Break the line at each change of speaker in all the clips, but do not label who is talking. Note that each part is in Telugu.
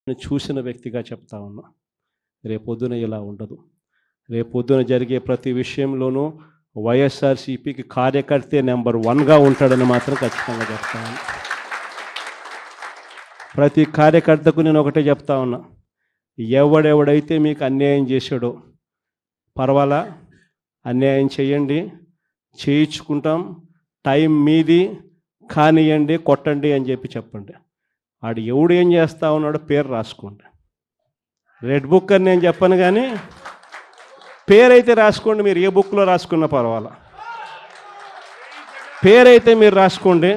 చూసిన వ్యక్తిగా చెప్తా ఉన్నా. రేపొద్దున ఇలా ఉండదు. రేపొద్దున జరిగే ప్రతి విషయంలోనూ వైఎస్ఆర్సీపీకి కార్యకర్తే నెంబర్ 1గా ఉంటాడని మాత్రం ఖచ్చితంగా చెప్తా ఉన్నా. ప్రతి కార్యకర్తకు నేను ఒకటే చెప్తా ఉన్నా, ఎవడెవడైతే మీకు అన్యాయం చేశాడో పర్వాలా, అన్యాయం చేయండి, చేయించుకుంటాం, టైం మీది, కానియండి, కొట్టండి అని చెప్పండి. ఆడు ఎవడు ఏం చేస్తా ఉన్నాడో పేరు రాసుకోండి. రెడ్ బుక్ అని నేను చెప్పను, కానీ పేరైతే రాసుకోండి. మీరు ఏ బుక్లో రాసుకున్నా పర్వాలా, పేరైతే మీరు రాసుకోండి.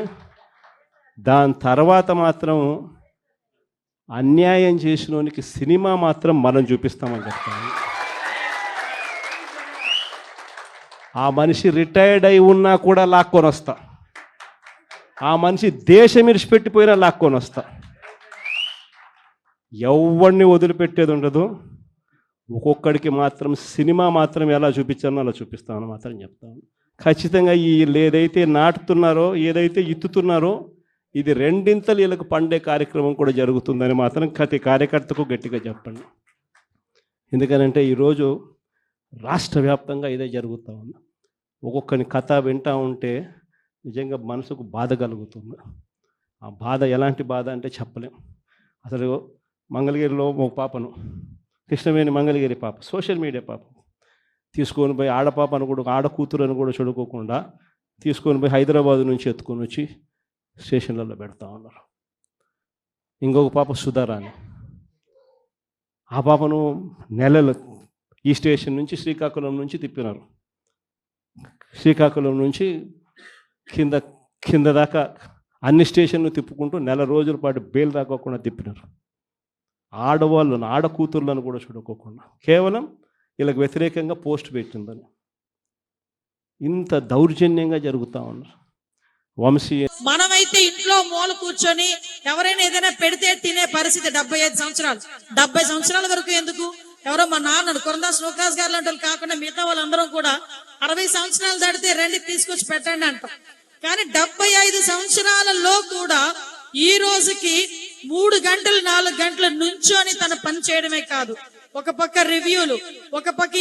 దాని తర్వాత మాత్రం అన్యాయం చేసినోనికి సినిమా మాత్రం మనం చూపిస్తామని చెప్తాను. ఆ మనిషి రిటైర్డ్ అయి ఉన్నా కూడా లాక్కొని వస్తా. ఆ మనిషి దేశం విడిచిపెట్టిపోయినా లాక్కొని వస్తా. ఎవరిని వదిలిపెట్టేది ఉండదు. ఒక్కొక్కడికి మాత్రం సినిమా మాత్రం ఎలా చూపించానో అలా చూపిస్తామని మాత్రం చెప్తాను. ఖచ్చితంగా వీళ్ళు ఏదైతే నాటుతున్నారో, ఏదైతే ఇత్తుతున్నారో, ఇది రెండింతలు వీళ్ళకు పండే కార్యక్రమం కూడా జరుగుతుందని మాత్రం ప్రతి కార్యకర్తకు గట్టిగా చెప్పండి. ఎందుకనంటే ఈరోజు రాష్ట్ర వ్యాప్తంగా ఇదే జరుగుతూ ఉంది. ఒక్కొక్కని కథ వింటూ ఉంటే నిజంగా మనసుకు బాధ కలుగుతుంది. ఆ బాధ ఎలాంటి బాధ అంటే చెప్పలేం. అసలు మంగళగిరిలో ఒక పాపను, కృష్ణవేణి మంగళగిరి పాప, సోషల్ మీడియా పాప తీసుకొని పోయి, ఆడపాపను కూడా, ఆడ కూతురని కూడా చూడుకోకుండా తీసుకొని పోయి హైదరాబాద్ నుంచి ఎత్తుకొని వచ్చి స్టేషన్లలో పెడతా ఉన్నారు. ఇంకొక పాప సుధారాణి, ఆ పాపను నెలలు ఈ స్టేషన్ నుంచి శ్రీకాకుళం నుంచి తిప్పినారు. శ్రీకాకుళం నుంచి కింద దాకా అన్ని స్టేషన్లు తిప్పుకుంటూ నెల రోజుల పాటు బెయిల్ రాకోకుండా తిప్పినారు. ఆడవాళ్ళను, ఆడ కూతుర్లను కూడా చూడుకోకుండా కేవలం వీళ్ళకి వ్యతిరేకంగా పోస్ట్ పెట్టిందని ఇంత దౌర్జన్యంగా జరుగుతూ ఉన్నారు. వంశీయ
మనమైతే ఇంట్లో మూల కూర్చొని ఎవరైనా ఏదైనా పెడితే తినే పరిస్థితి 75 సంవత్సరాలు. 70 సంవత్సరాల వరకు ఎందుకు? ఎవరో మా నాన్న కొరందాస్ శ్రీనివాస్ గారు లాంటి వాళ్ళు కాకుండా మిగతా వాళ్ళందరం కూడా 60 సంవత్సరాలు దాటితే రండి తీసుకొచ్చి పెట్టండి అంటాం. కానీ 75 సంవత్సరాలలో కూడా ఈ రోజుకి 3 గంటలు 4 గంటలు నుంచొని తన పని చేయడమే కాదు, ఒక పక్క రివ్యూలు, ఒక పక్క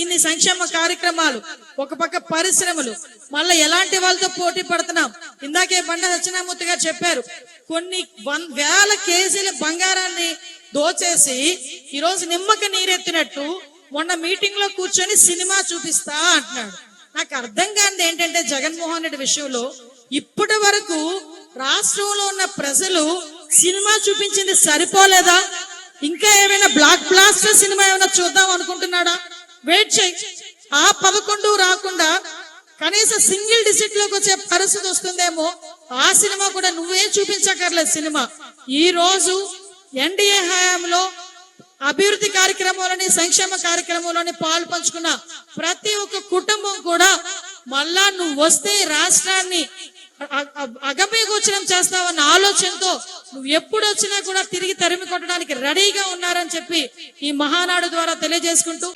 ఇన్ని సంక్షేమ కార్యక్రమాలు, ఒక పక్క పరిశ్రమలు, మళ్ళీ ఎలాంటి వాళ్ళతో పోటీ పడుతున్నాం. ఇందాకే బండ సత్యనారాయణ గారు చెప్పారు, కొన్ని వేల కేజీల బంగారాన్ని దోచేసి ఈరోజు నిమ్మక నీరెత్తినట్టు మొన్న మీటింగ్ లో కూర్చొని సినిమా చూపిస్తా అంటున్నాడు. నాకు అర్థం కానిది ఏంటంటే జగన్మోహన్ రెడ్డి విషయంలో ఇప్పటి వరకు రాష్ట్రంలో ఉన్న ప్రజలు సినిమా చూపించింది సరిపోలేదా? ఇంకా ఏమైనా బ్లాక్ బ్లాస్టర్ సినిమా ఏమైనా చూద్దాం అనుకుంటున్నాడా? వెయిట్ చేయి. ఆ 11 రాకుండా కనీసం సింగిల్ డిజిట్ లోకి వచ్చే పరిస్థితి వస్తుందేమో. ఆ సినిమా కూడా నువ్వే చూపించక్కర్లేదు. సినిమా ఈ రోజు ఎన్డీఏ హయాంలో అభివృద్ధి కార్యక్రమాలని, సంక్షేమ కార్యక్రమంలోని పాలు పంచుకున్న ప్రతి ఒక్క కుటుంబం కూడా మళ్ళా నువ్వు వస్తే రాష్ట్రాన్ని అగమేగోచరం చేస్తావన్న ఆలోచనతో నువ్వు ఎప్పుడు వచ్చినా కూడా తిరిగి తరిమి కొట్టడానికి రెడీగా ఉన్నారని చెప్పి ఈ మహానాడు ద్వారా తెలియజేసుకుంటూ